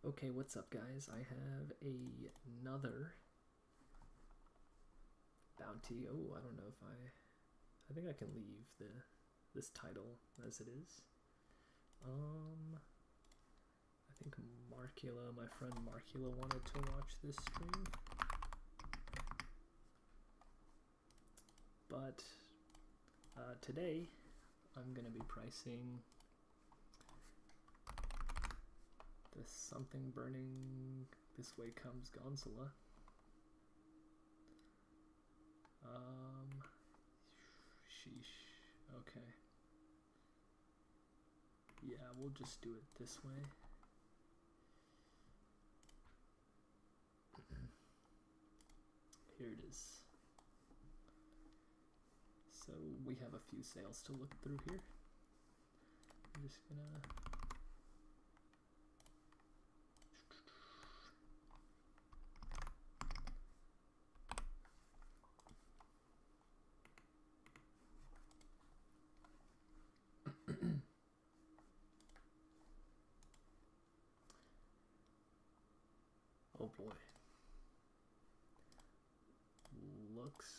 Okay, what's up guys? I have another bounty. Oh, I don't know if I think I can leave this title as it is. I think Marcula, my friend Marcula, wanted to watch this stream. But today I'm gonna be pricing this something burning this way comes Gonzala. Sheesh. Okay. Yeah, we'll just do it this way. Here it is. So we have a few sales to look through here. I'm just gonna oh boy. Looks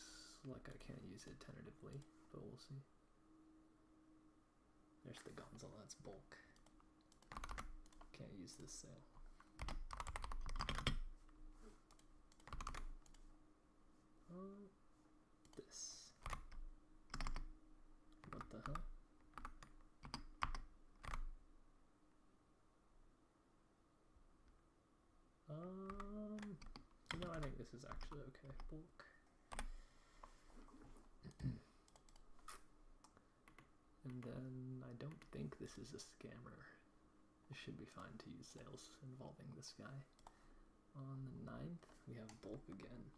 like I can't use it tentatively, but we'll see. There's the Gonzala, that's bulk. Can't use this sale. This. What the hell? No, I think this is actually okay. Bulk. And then I don't think this is a scammer. It should be fine to use sales involving this guy. On the 9th, we have bulk again.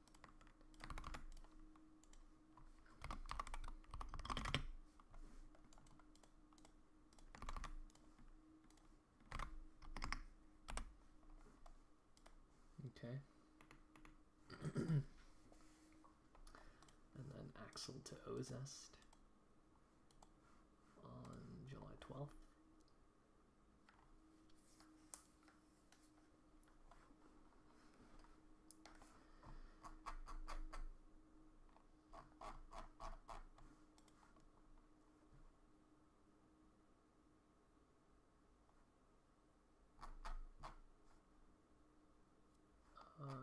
Okay. And then Axel to Ozest on July 12th.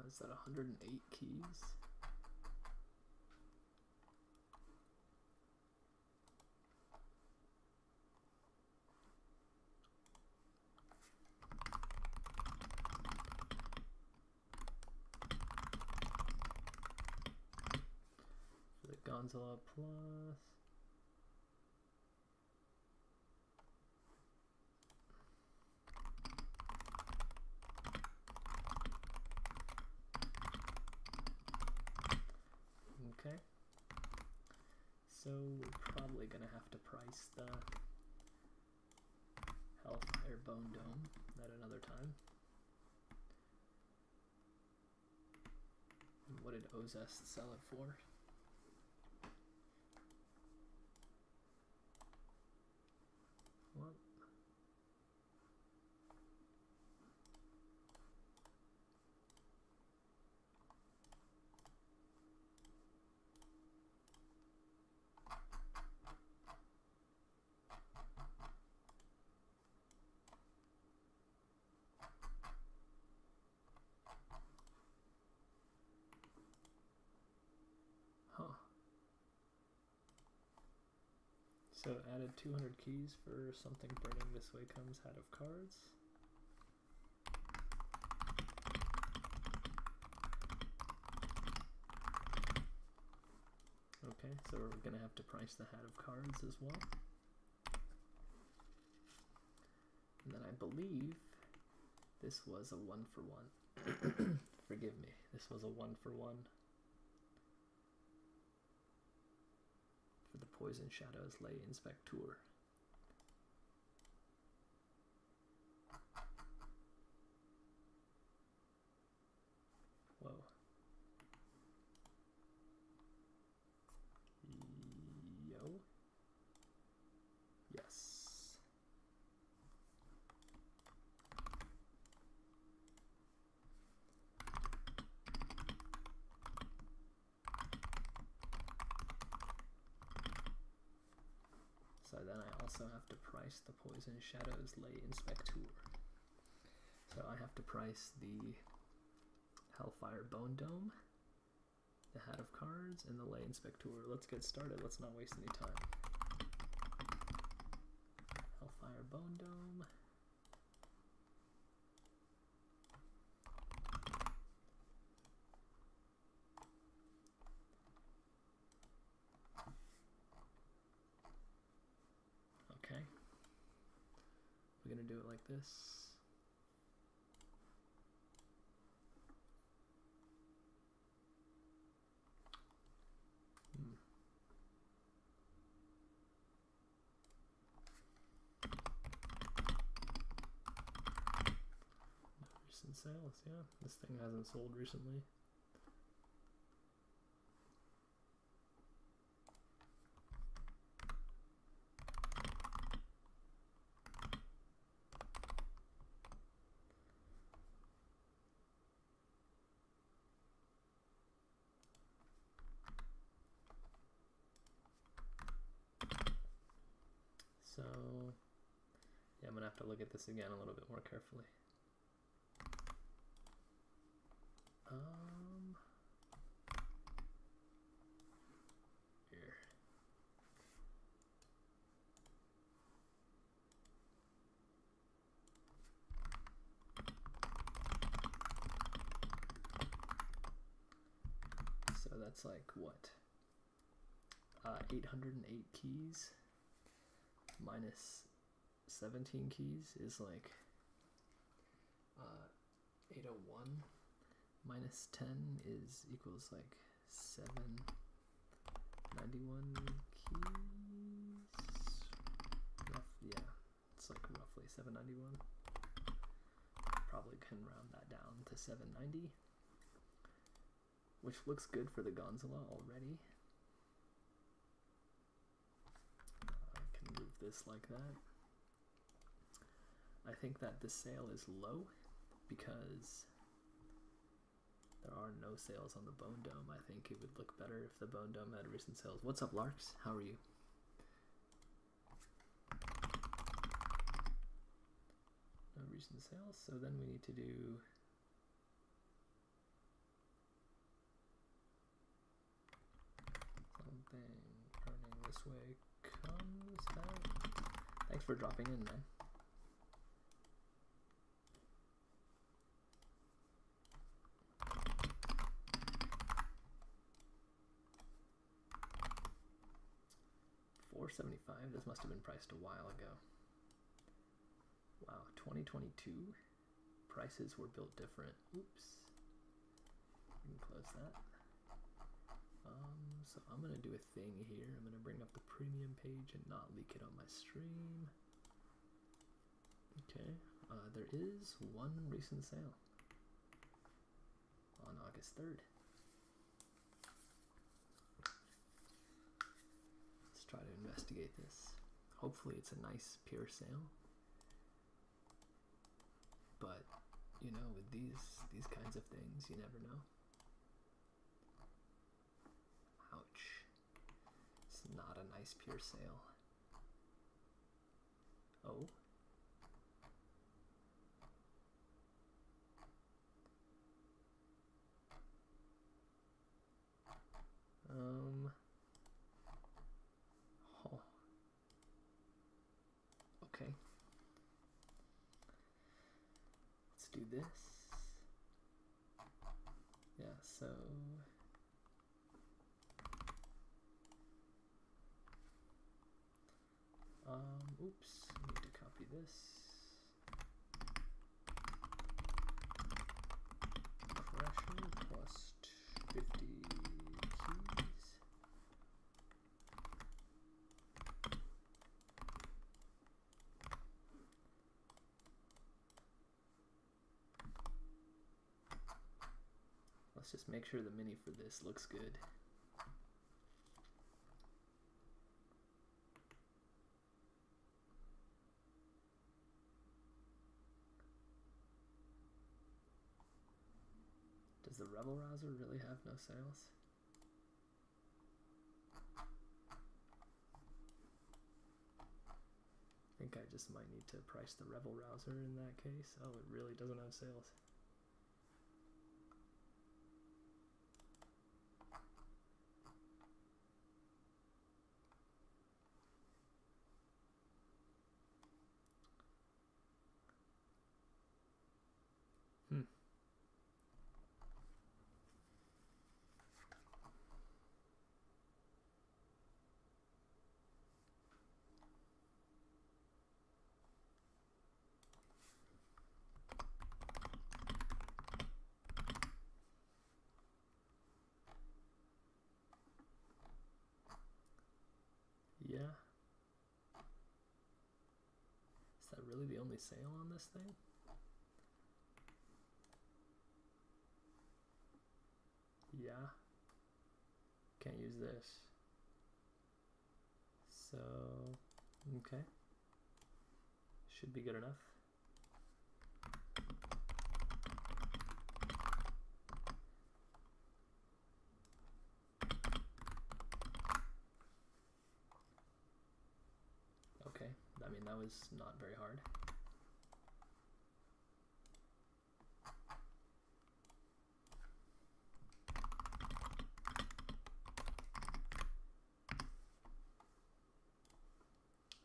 Is that 108 keys? For the Gonzala Plus. Okay, so we're probably gonna have to price the Hellfire Bone Dome at another time. And what did Ozest sell it for? What? Huh. So added 200 keys for something burning this way comes Hat of Cards. Okay, so we're gonna have to price the Hat of Cards as well. And then I believe this was a 1-for-1. Forgive me, this was a 1-for-1. For the Poison Shadows Lay Inspector. Whoa. Yo. Yes. also have to price the Poison Shadows Lay Inspector. So I have to price the Hellfire Bone Dome, the Hat of Cards, and the Lay Inspector. Let's get started. Let's not waste any time. Hellfire Bone Dome. Okay. We're gonna do it like this. Recent sales, yeah. This thing hasn't sold recently. So, yeah, I'm gonna have to look at this again a little bit more carefully. Here. So that's like what? 808 keys minus 17 keys is like 801 minus 10 is equals like 791 keys. Yeah, it's like roughly 791. Probably can round that down to 790, which looks good for the Gonzala already. I can move this like that. I think that this sale is low because there are no sales on the Bone Dome. I think it would look better if the Bone Dome had recent sales. What's up, Larks? How are you? No recent sales, so then we need to do something earning this way comes back. Thanks for dropping in, man. $475. This must have been priced a while ago. Wow, 2022 prices were built different. Oops. We can close that. So I'm gonna do a thing here. I'm gonna bring up the premium page and not leak it on my stream. Okay. There is one recent sale on August 3rd. Try to investigate this. Hopefully it's a nice pure sale, but you know, with these kinds of things, you never know. Ouch. It's not a nice pure sale. Oh. Okay. Let's do this. Yeah, so oops, I need to copy this. Pressure plus 50 keys. Let's just make sure the mini for this looks good. Does the Rebel Rouser really have no sales? think I just might need to price the Revel Rouser in that case. Oh, it really doesn't have sales. Yeah. Is that really the only sale on this thing? Yeah. Can't use this. So, okay. Should be good enough. Okay, I mean, that was not very hard.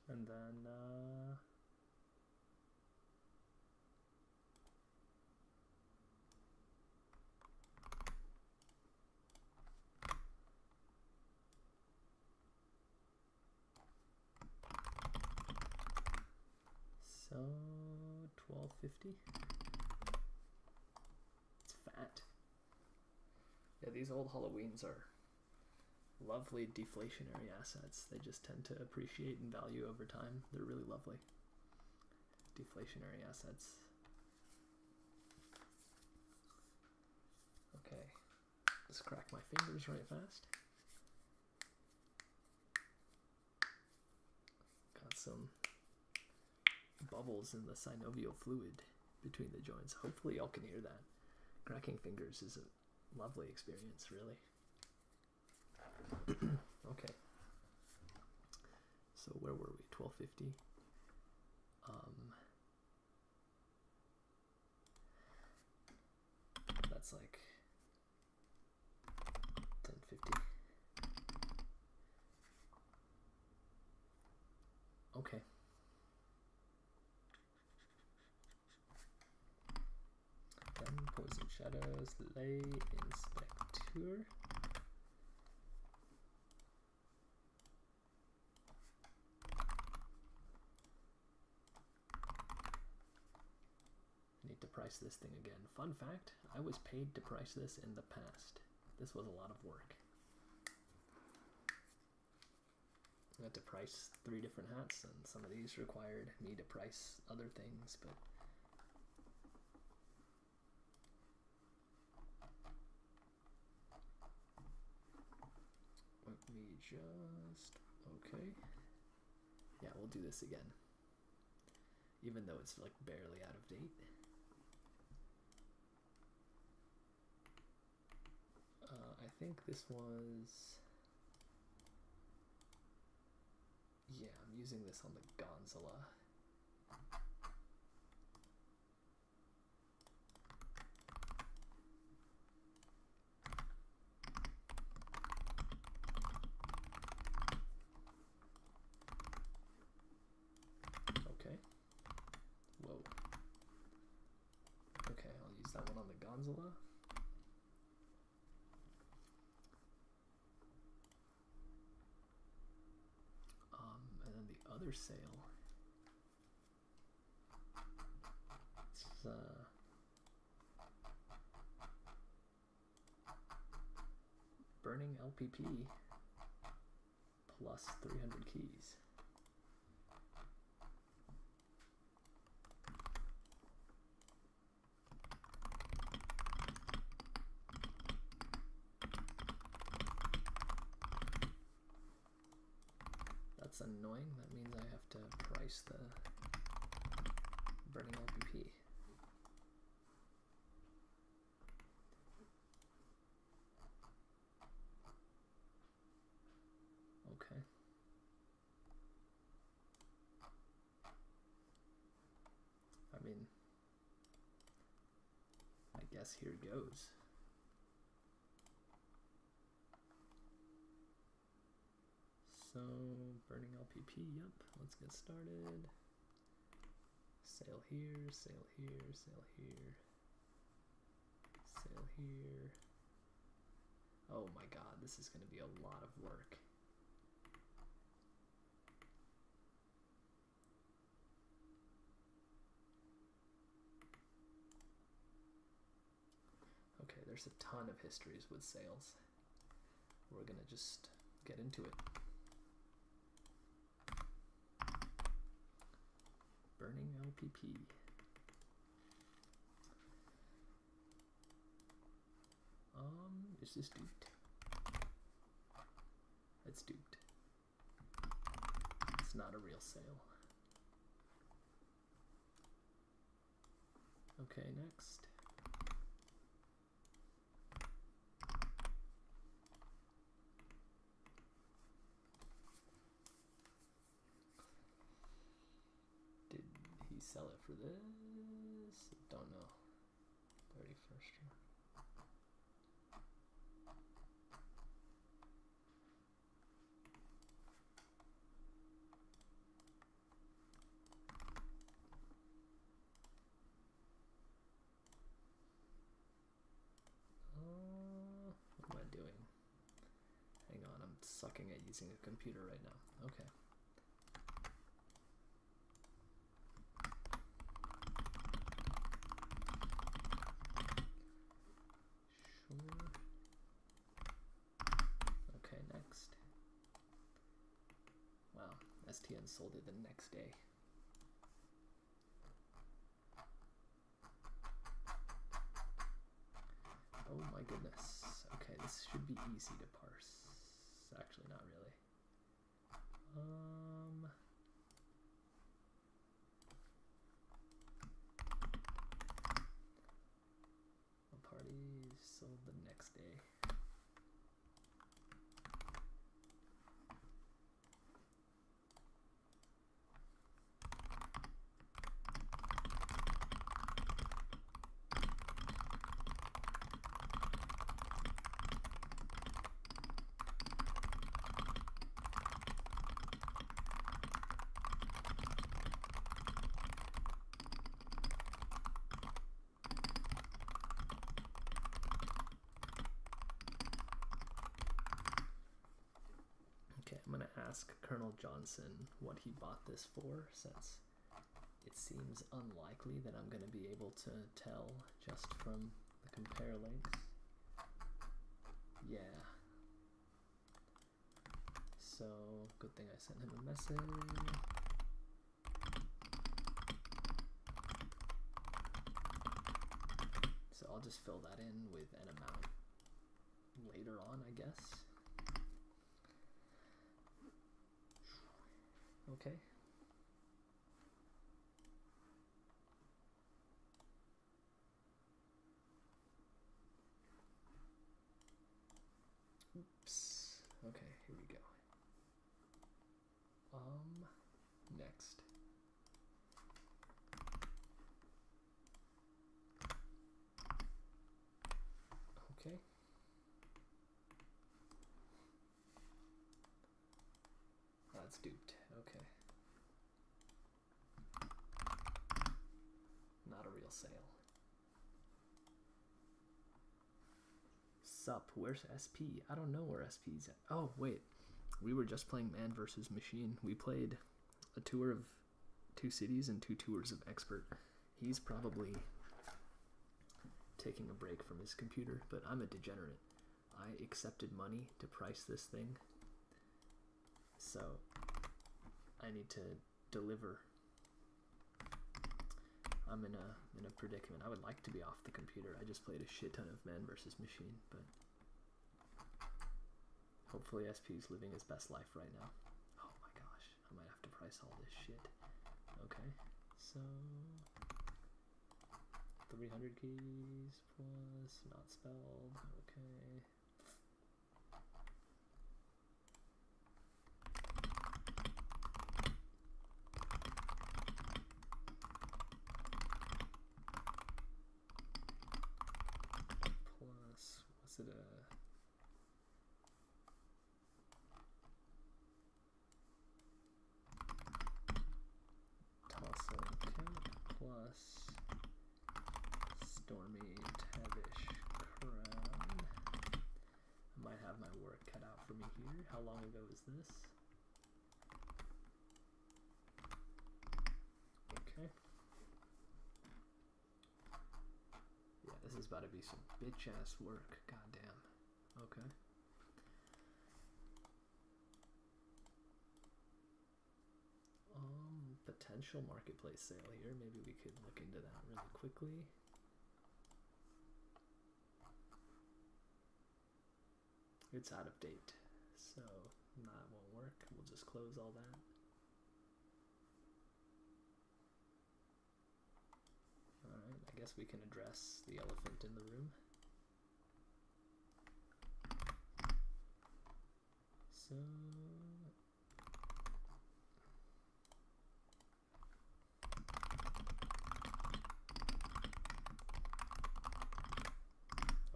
And then, so $12.50. It's fat. Yeah, these old Halloweens are lovely deflationary assets. They just tend to appreciate in value over time. They're really lovely deflationary assets. Okay, let's crack my fingers right fast. Got some bubbles in the synovial fluid between the joints. Hopefully y'all can hear that. Cracking fingers is a lovely experience, really. Okay. So where were we? 12.50. That's like 10.50. Okay. Then Poison Shadows, Lay, Inspecteur. To price this thing again. Fun fact, I was paid to price this in the past. This was a lot of work. I had to price 3 different hats, and some of these required me to price other things, but let me just, okay. Yeah, we'll do this again. Even though it's like barely out of date. I think this was, yeah, I'm using this on the Gonzala. Okay. Whoa. Okay, I'll use that one on the Gonzala. Other sale. It's burning LPP plus 300 keys. That's annoying. That means I have to price the burning LPP. Okay. guess here goes. So, burning LPP, yep, let's get started. Sale here, sale here, sale here, sale here. Oh my god, this is going to be a lot of work. Okay, there's a ton of histories with sales. We're going to just get into it. Burning LPP. Is this duped? It's duped. It's not a real sale. Okay, next. Did he sell it for this? Don't know. 31st. What am I doing? Hang on, I'm sucking at using a computer right now. Okay. Sure. Okay, next. Wow, STN sold it the next day. Oh my goodness. Okay, this should be easy to parse. Actually, not really. A party sold the next day. I'm going to ask Colonel Johnson what he bought this for, since it seems unlikely that I'm going to be able to tell just from the compare links. Yeah. So, good thing I sent him a message. So I'll just fill that in with an amount later on, I guess. Okay. Oops. Okay, here we go. Next. Okay. That's duped. Okay. Not a real sale. Sup, where's SP? I don't know where SP's at. Oh, wait. We were just playing Man vs. Machine. We played a tour of 2 cities and 2 tours of Expert. He's probably taking a break from his computer, but I'm a degenerate. I accepted money to price this thing, so I need to deliver. I'm in a predicament. I would like to be off the computer. I just played a shit ton of Man vs. Machine, but hopefully SP's living his best life right now. Oh my gosh, I might have to price all this shit. Okay, so 300 keys plus not spelled. Okay. plus Stormy Tavish Crown. I might have my work cut out for me here. How long ago is this? Okay. Yeah, this is about to be some bitch ass work. Goddamn. Okay. Potential marketplace sale here. Maybe we could look into that really quickly. It's out of date, so that won't work. We'll just close all that. Alright, I guess we can address the elephant in the room. So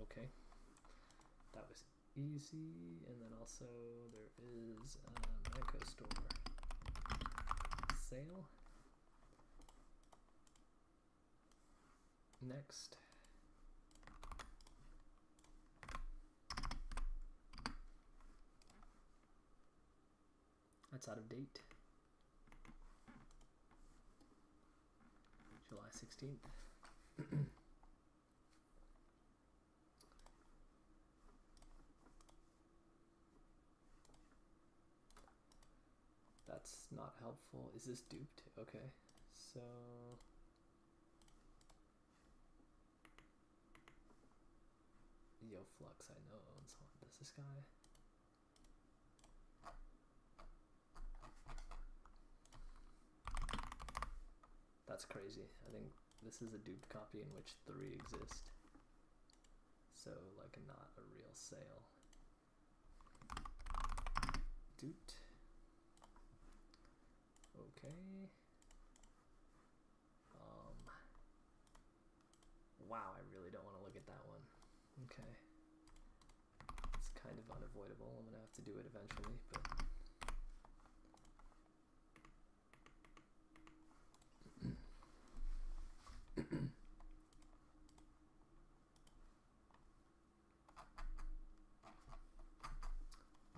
okay, that was easy. And then also there is Echo Store sale. Next, that's out of date. July 16th. That's not helpful. Is this duped? Okay, so Yo Flux, I know owns one. Does this guy? That's crazy. I think this is a duped copy in which 3 exist. So, like, not a real sale. Duped. Okay. Wow, I really don't want to look at that one. Okay. It's kind of unavoidable. I'm gonna have to do it eventually, but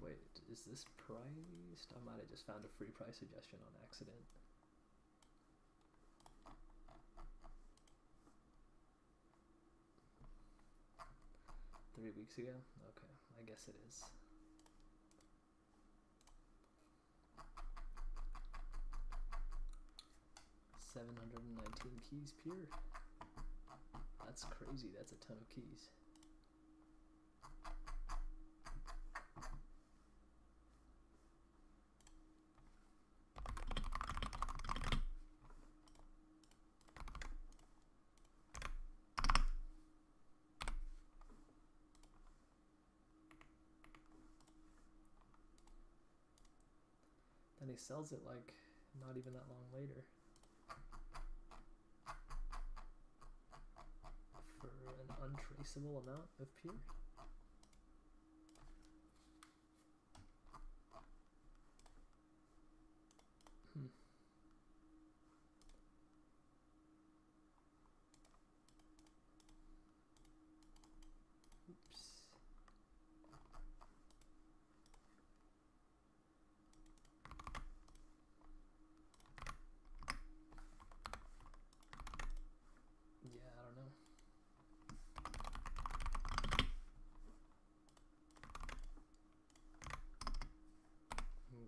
wait, is this priced? I might have just found a free price suggestion on accident. $3 weeks ago? Okay, I guess it is. $719 keys pure. That's crazy, that's a ton of keys. Then he sells it like not even that long later for an untraceable amount of pure. Oops. Yeah, I don't know.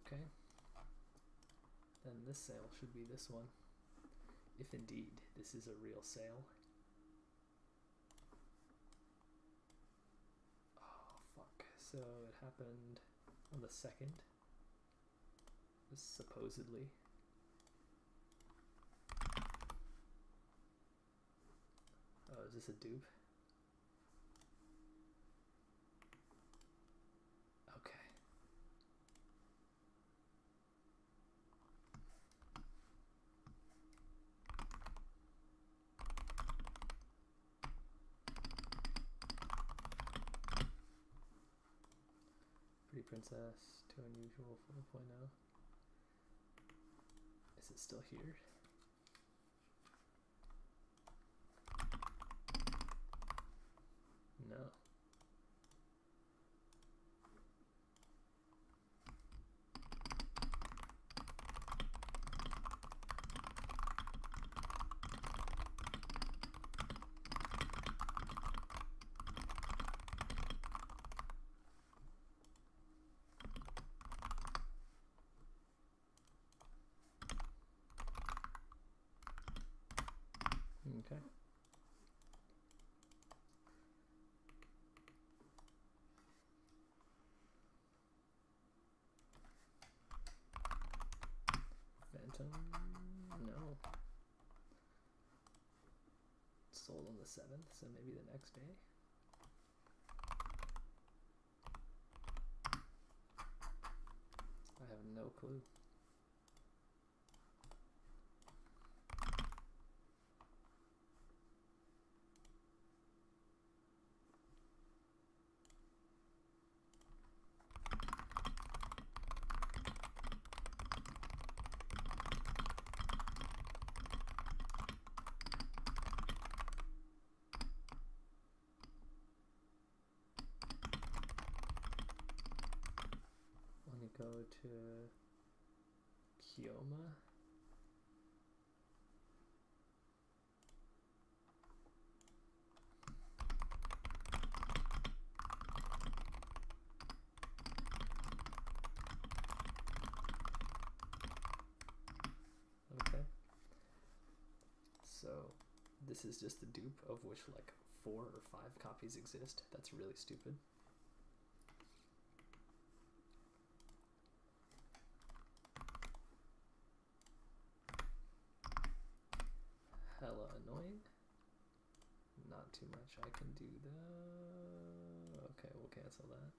Okay. Then this sale should be this one. If indeed this is a real sale. Oh, fuck. So it happened on the 2nd. Supposedly. Oh, is this a dupe? Okay. Pretty Princess, Too Unusual 4.0. Is it still here? No. Sold on the 7th, so maybe the next day. I have no clue. Go to Kioma. Okay. So this is just a dupe of which like 4 or 5 copies exist. That's really stupid. Hella annoying. Not too much I can do though. Okay, we'll cancel that.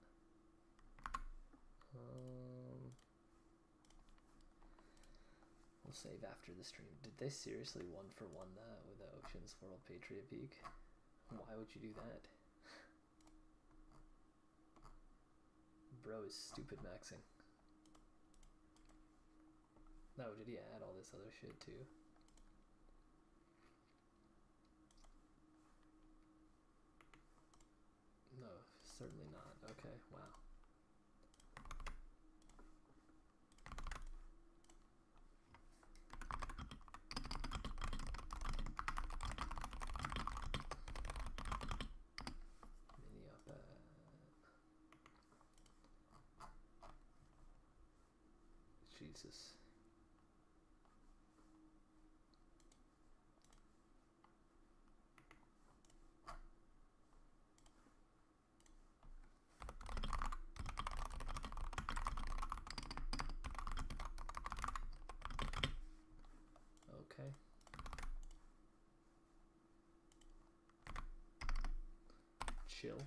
We'll save after the stream. Did they seriously 1-for-1 that with the Ocean's World Patriot Peak? Why would you do that? Bro is stupid maxing. No, did he add all this other shit too? No, certainly not. Okay, wow. Mini up at... Jesus. Okay. Chill.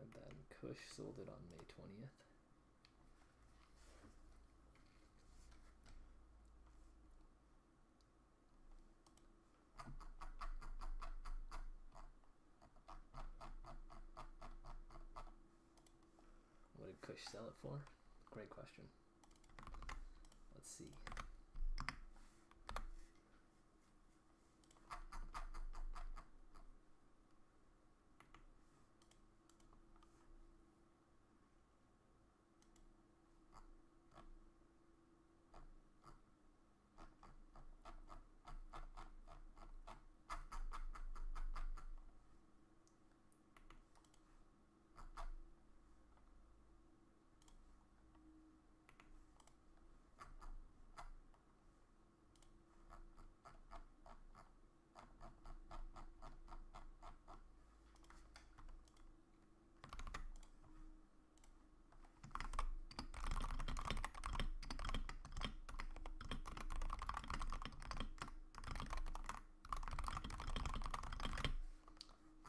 And then Kush sold it on May 20th. What did Kush sell it for? Great question. Let's see.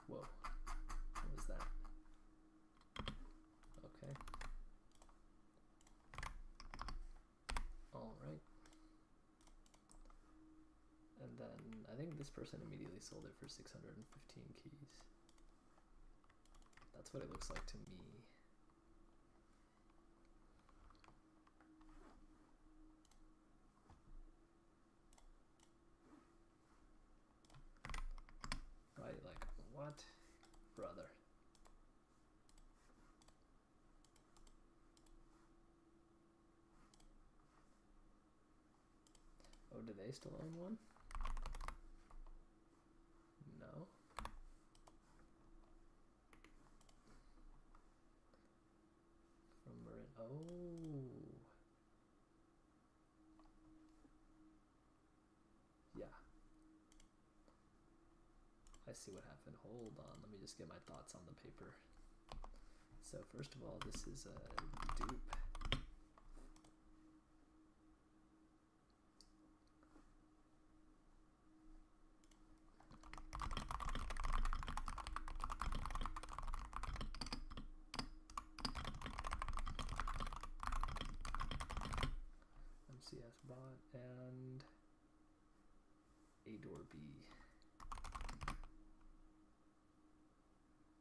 Whoa, what was that? Okay. All right. And then I think this person immediately sold it for 615 keys. That's what it looks like to me. Right, like, what? Brother. Oh, do they still own one? No. From Marin. Oh. Yeah. I see what happened. Hold on, let me just get my thoughts on the paper. So first of all, this is a dupe. MCS bot and A door B,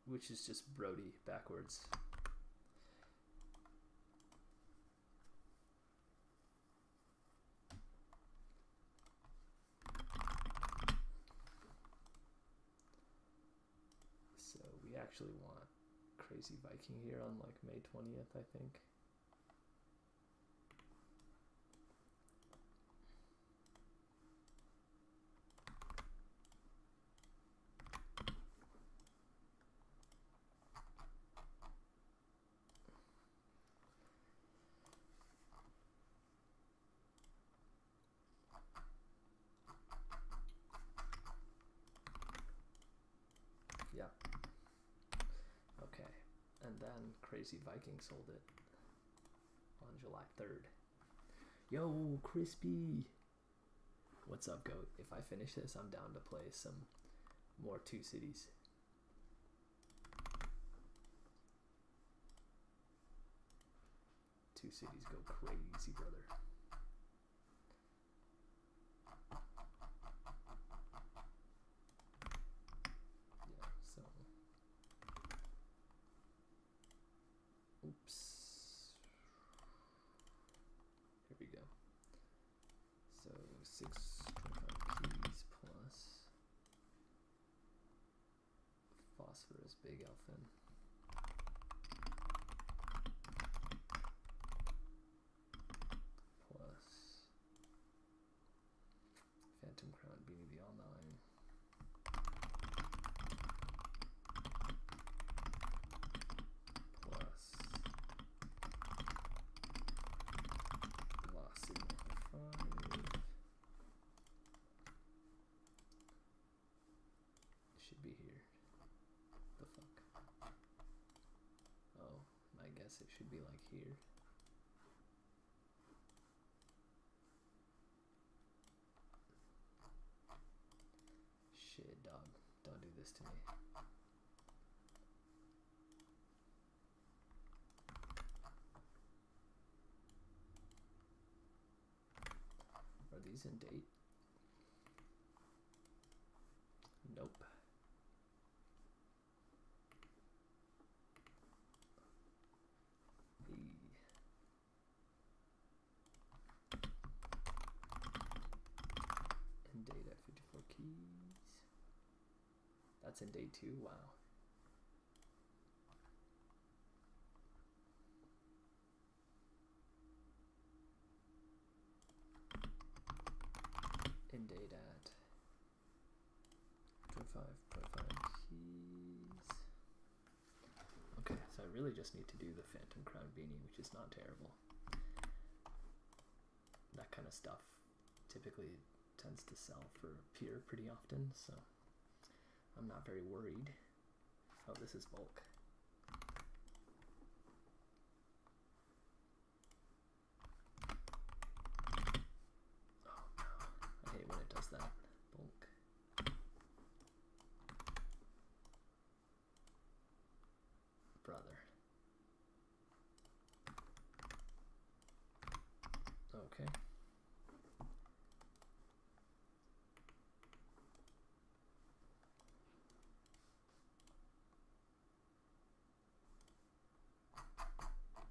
which is just Brody backwards. So we actually want Crazy Viking here on like May 20th, I think. Yep. Okay. And then Crazy Viking sold it on July 3rd. Yo, Crispy! What's up, Goat? If I finish this, I'm down to play some more Two Cities. Two Cities go crazy, brother. Yeah, so... Oops. Here we go. So 625 keys plus phosphorus big elfin. Plus Phantom Crown Beanie the All-Knowing. Plus Lost Signal for 5. It should be here. The fuck? Oh, I guess it should be like here. Shit, dog. Don't do this to me. Are these in date? Nope. In date at 54 keys. That's in date too? Wow. In date at 25.5 keys. Okay, so I really just need to do the Phantom Crown Beanie, which is not terrible. That kind of stuff typically tends to sell for Peer pretty often, so I'm not very worried. Oh, this is bulk. Oh no, I hate when it does that. Bulk. Brother. Okay.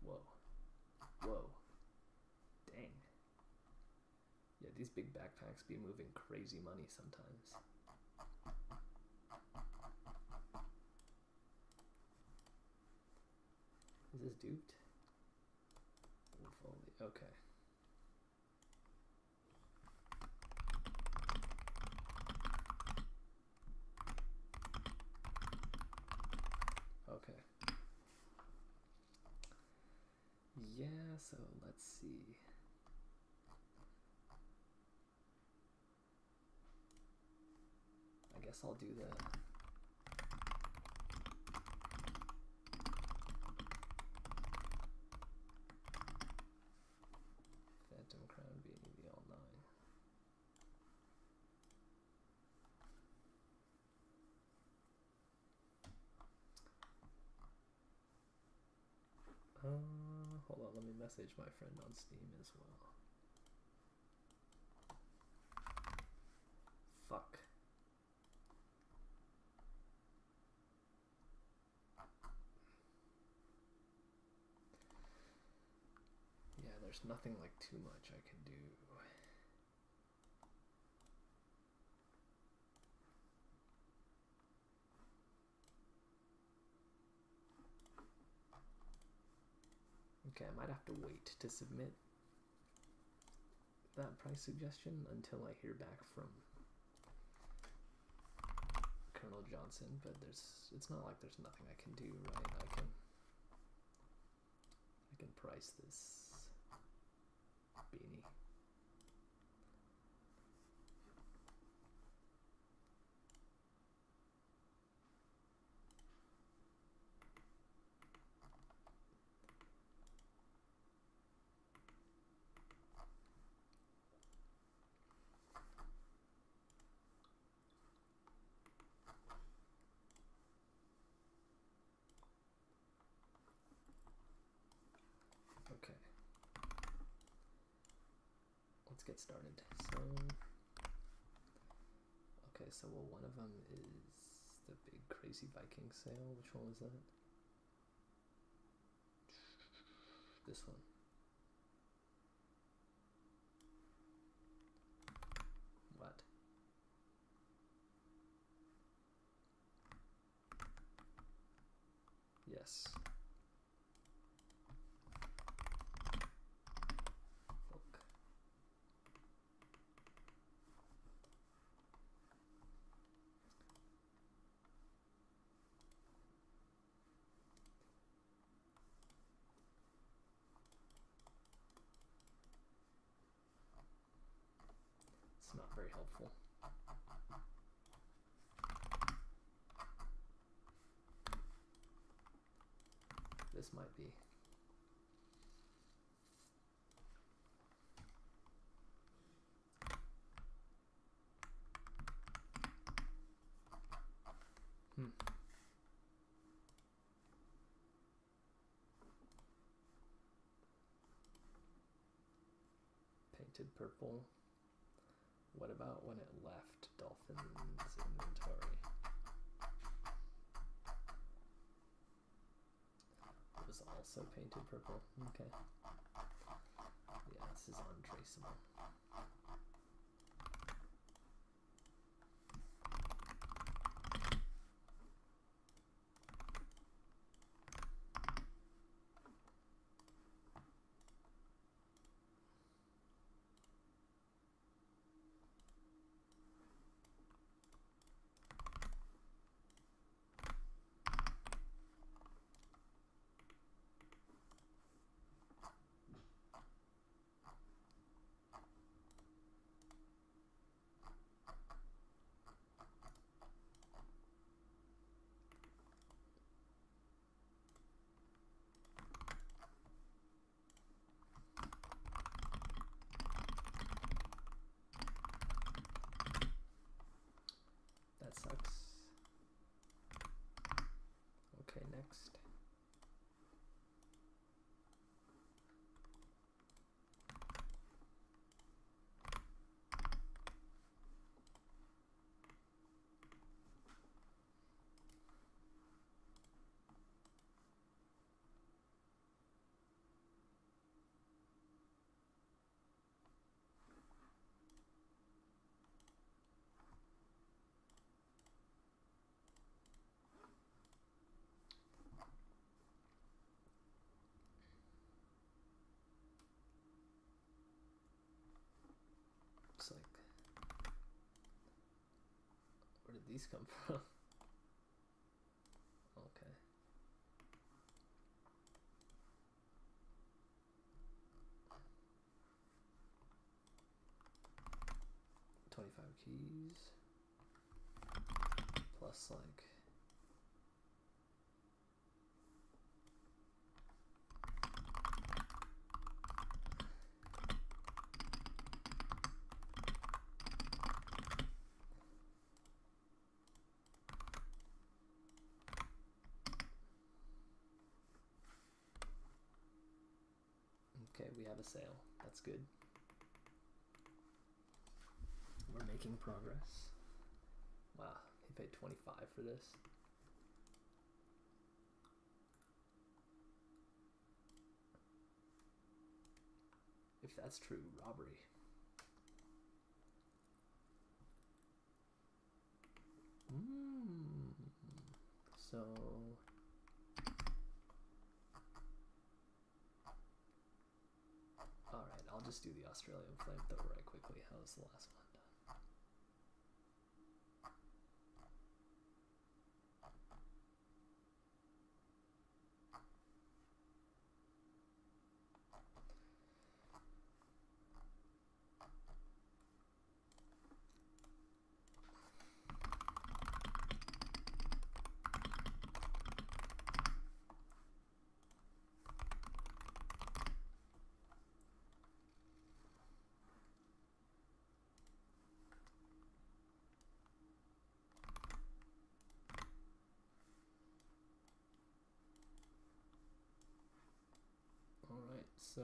Whoa. Whoa. Dang. Yeah, these big backpacks be moving crazy money sometimes. Is this duped? Okay. Okay. Yeah, so let's see. I guess I'll do the Phantom Crown beanie, the all 9. Hold on, let me message my friend on Steam as well. Fuck. Yeah, there's nothing like too much I can do. Okay, I might have to wait to submit that price suggestion until I hear back from Colonel Johnson, but it's not like there's nothing I can do, right? I can price this beanie. Okay, let's get started. So, okay, so well, one of them is the big crazy Viking sale. Which one was that? This one. What? Yes. Folk. It's not very helpful. This might be. Painted purple. What about when it left Dolphin's inventory? It was also painted purple. Okay. Yeah, this is untraceable. That sucks. Okay, next. It's like, where did these come from? Okay. $25 keys. else like. Okay, we have a sale. That's good. We're making progress. Wow, he paid 25 for this. If that's true, robbery. So alright, I'll just do the Australian flamethrower right quickly. How was the last one done? Alright, so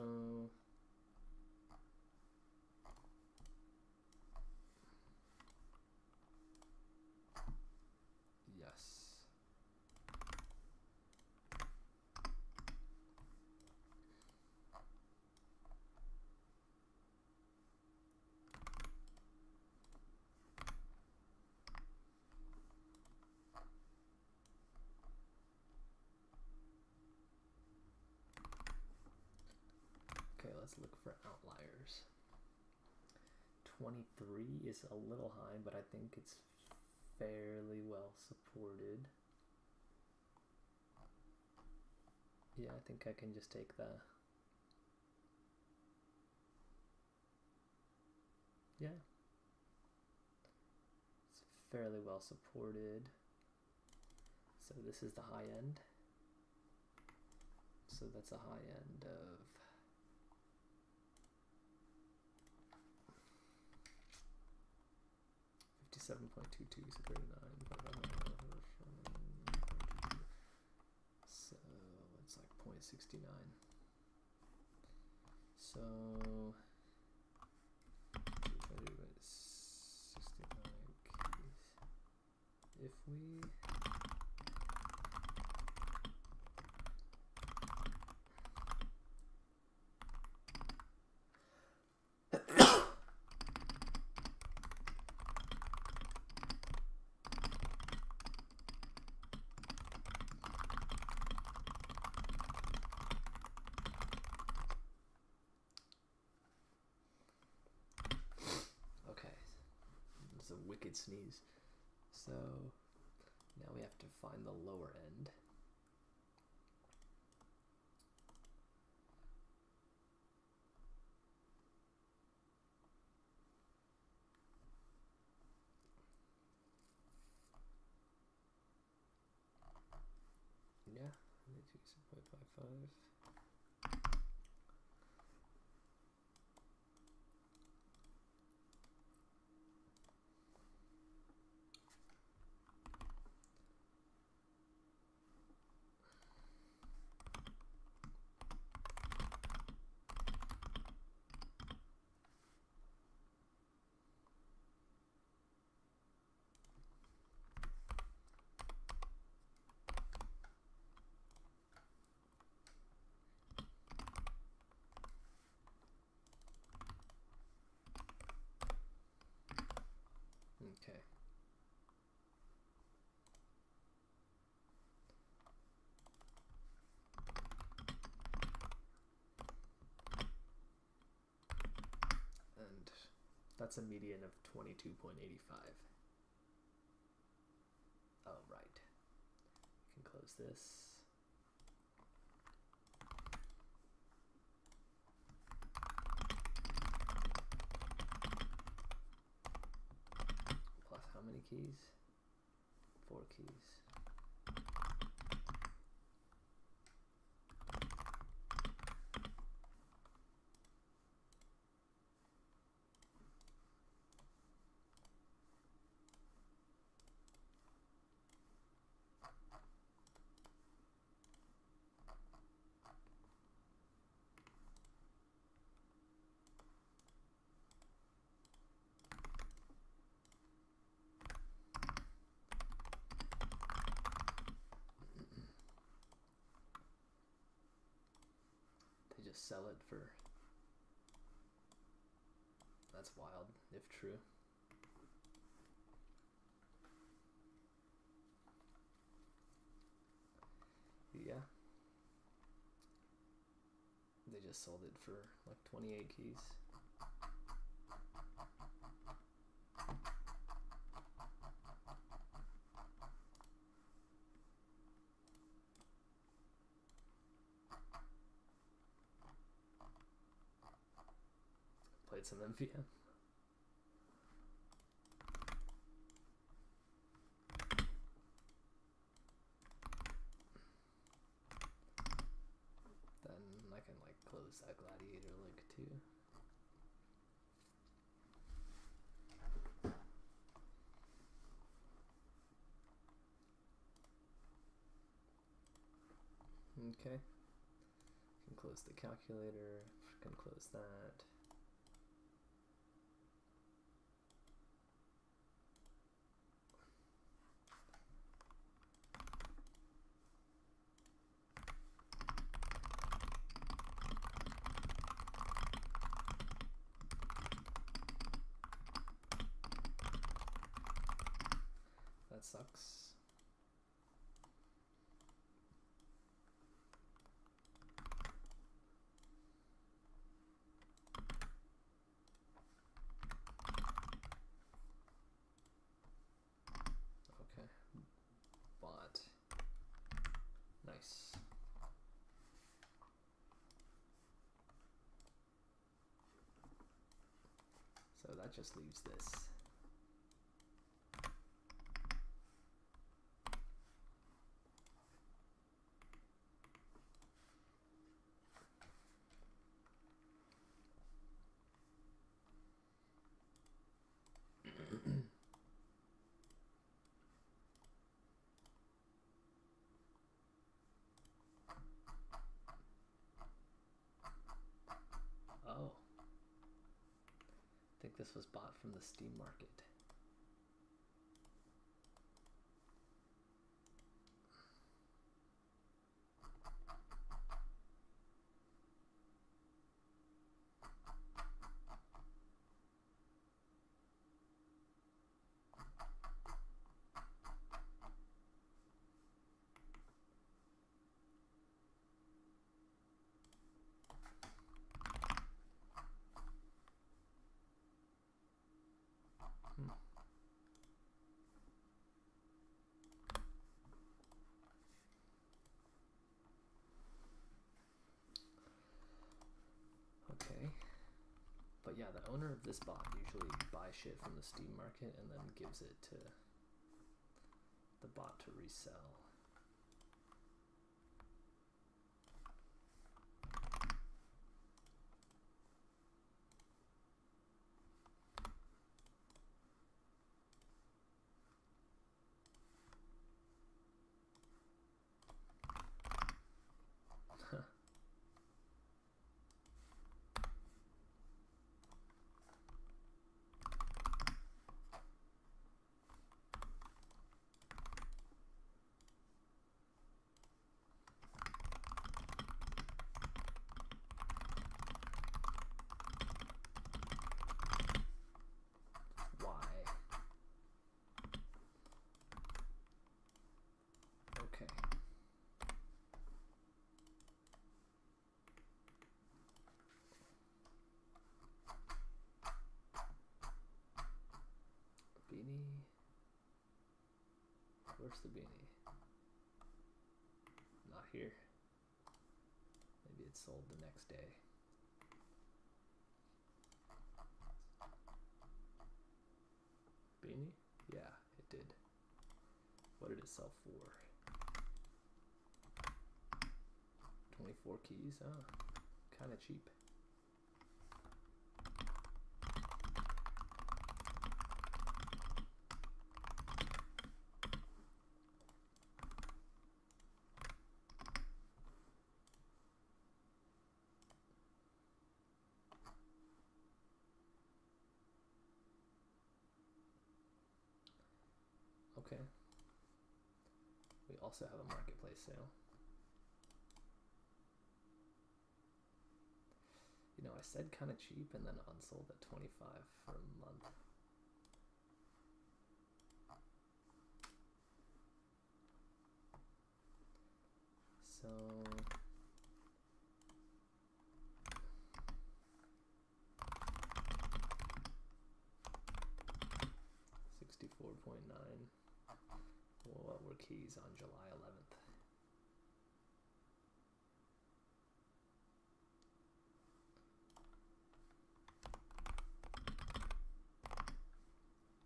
yes. Okay, let's look for outliers. 23 is a little high, but I think it's fairly well supported. Yeah, I think I can just take the... Yeah. It's fairly well supported. So this is the high end. So that's a high end of... 57.22, so 39. So it's like 0.69. So if I do it 69 keys, if we a wicked sneeze. So now we have to find the lower end. Yeah, 0.55. Okay. And that's a median of 22.85. Oh, right. You can close this. Plus how many keys? 4. 4 keys. Sell it for, that's wild if true. Yeah, they just sold it for like 28 keys. Played some MVM. Then I can like close that gladiator link too. Okay. Can close the calculator. Can close that. That sucks. Okay. Bought. Nice. So that just leaves this. Oh. I think this was bought from the Steam market. Okay. But yeah, the owner of this bot usually buys shit from the Steam market and then gives it to the bot to resell. Okay. Beanie. Where's the beanie? Not here. Maybe it sold the next day. Beanie? Yeah, it did. What sell for? 24 keys, kind of cheap. Okay. We also have a marketplace sale. You know, I said kind of cheap and then unsold at 25 for a month. So 64.9. What were keys on July 11th?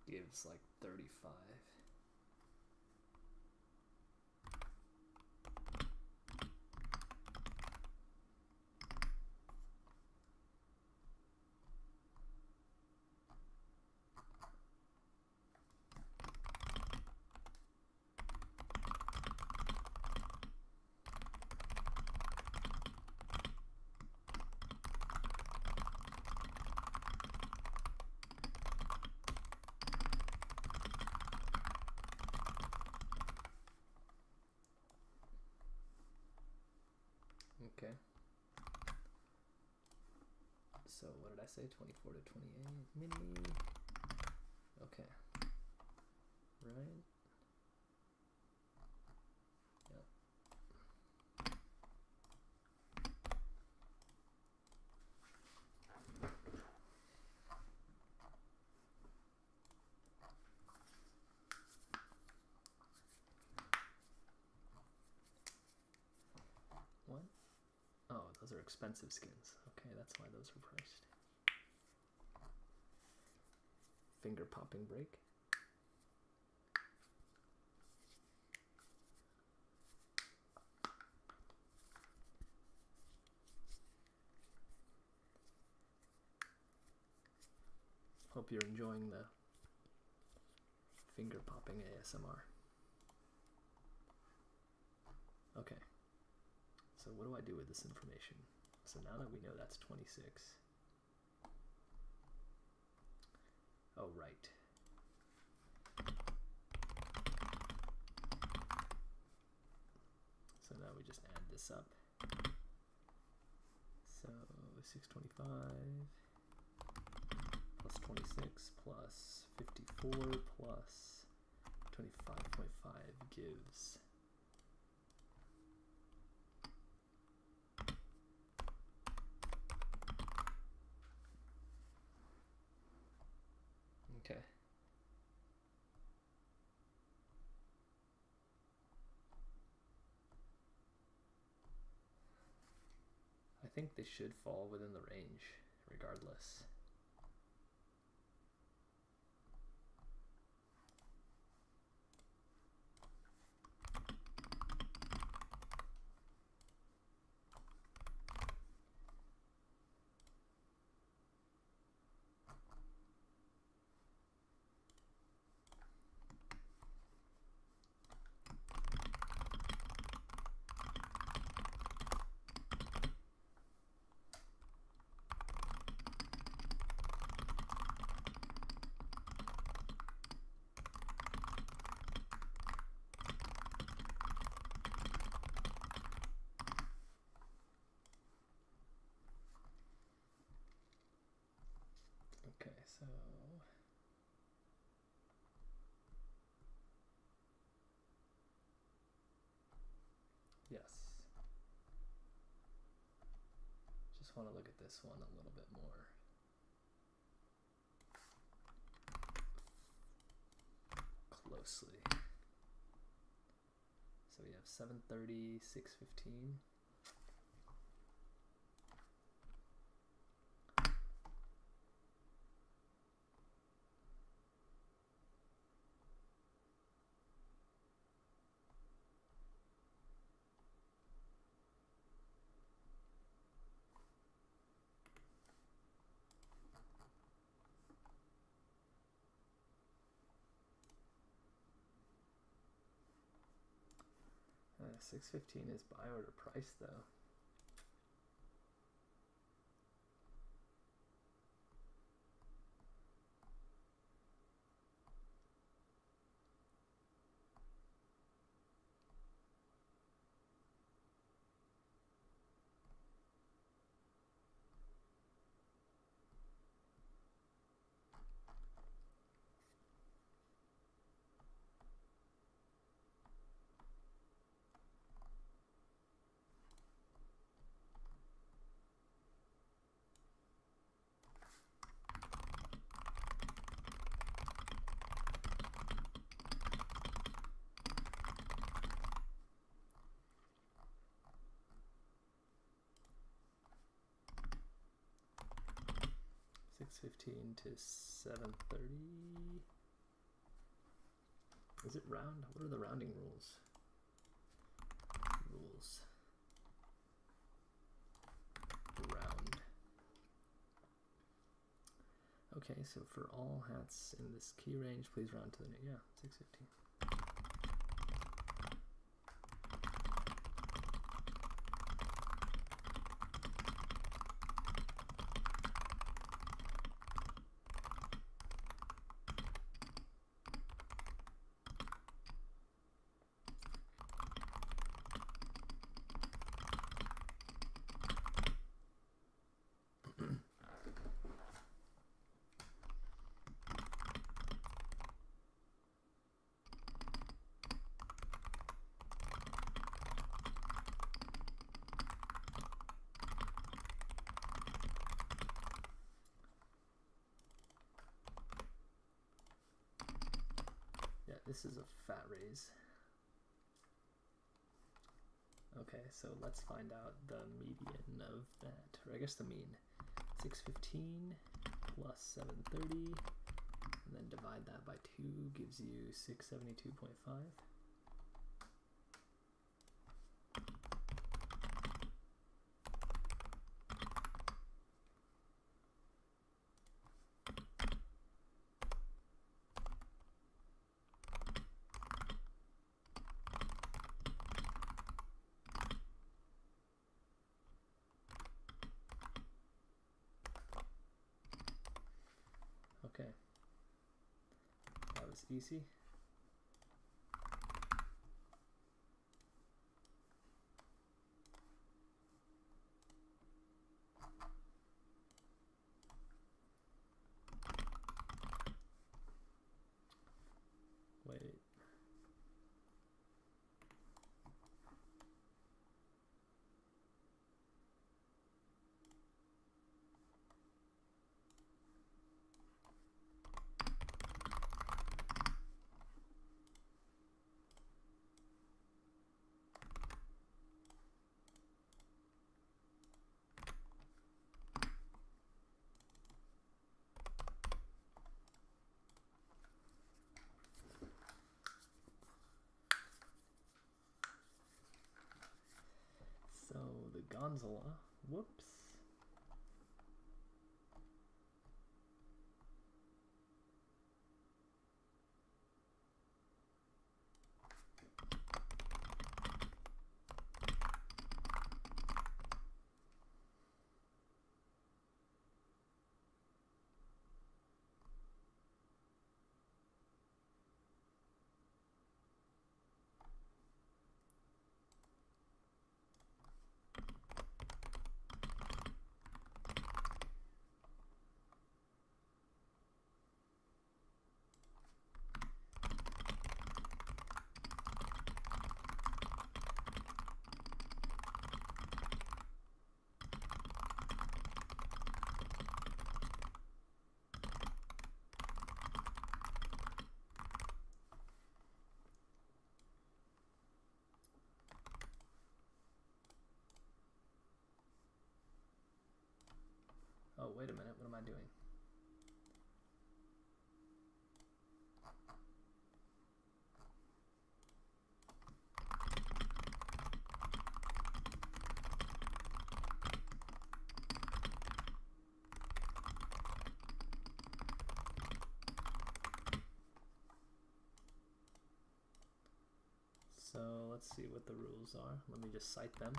Gives like 35. Okay. So what did I say? 24 to 28 mini. Okay. Right. Yep. What? Oh, those are expensive skins. Okay, that's why those are priced. Finger popping break. Hope you're enjoying the finger popping ASMR. Okay. So what do I do with this information? So now that we know that's 26. Oh, right. So now we just add this up. So 625 plus 26 plus 54 plus 25.5 gives okay. I think they should fall within the range regardless. Okay, so yes. Just want to look at this one a little bit more closely. So we have 730, 615. 615 is buy order price though. $6.15 to $7.30. Is it round? What are the rounding rules? Round. Okay, so for all hats in this key range, please round to the new. Yeah, 615. This is a fat raise. Okay, so let's find out the median of that, or I guess the mean. 615 plus 730, and then divide that by 2 gives you 672.5. Okay, that was easy. Wait. So the Gonzola, whoops. Oh, wait a minute, what am I doing? So let's see. see what the rules are. Let me just cite them.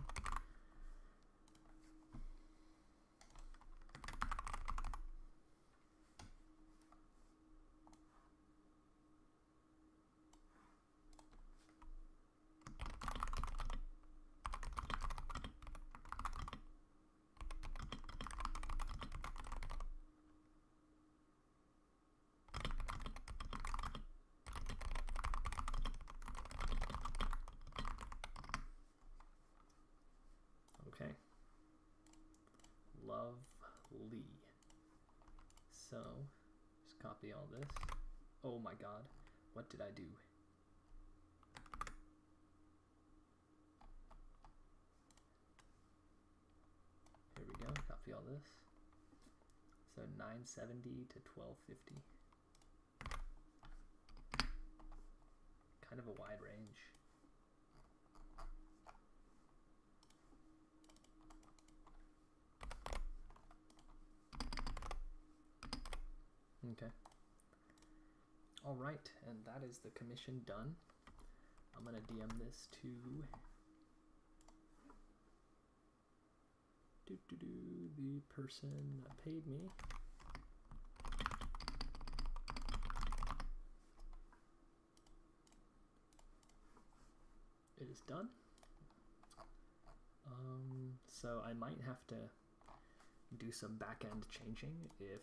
Okay. Lovely. So, just copy all this. Oh my god, what did I do? Here we go, copy all this. So 970 to 1250. Kind of a wide range. Okay. All right, and that is the commission done. I'm gonna DM this to the person that paid me. It is done. So I might have to do some back-end changing. If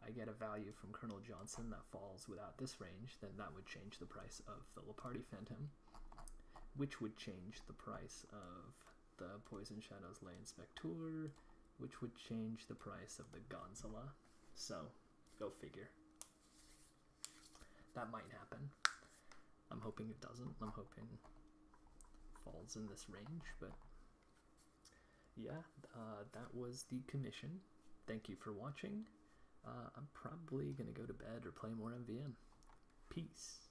I get a value from Colonel Johnson that falls without this range, then that would change the price of the Leparty Phantom, which would change the price of the Poison Shadows Lay Inspector, which would change the price of the Gonzala. So, go figure. That might happen. I'm hoping it doesn't. I'm hoping it falls in this range, but yeah, that was the commission. Thank you for watching. I'm probably going to go to bed or play more MVM. Peace.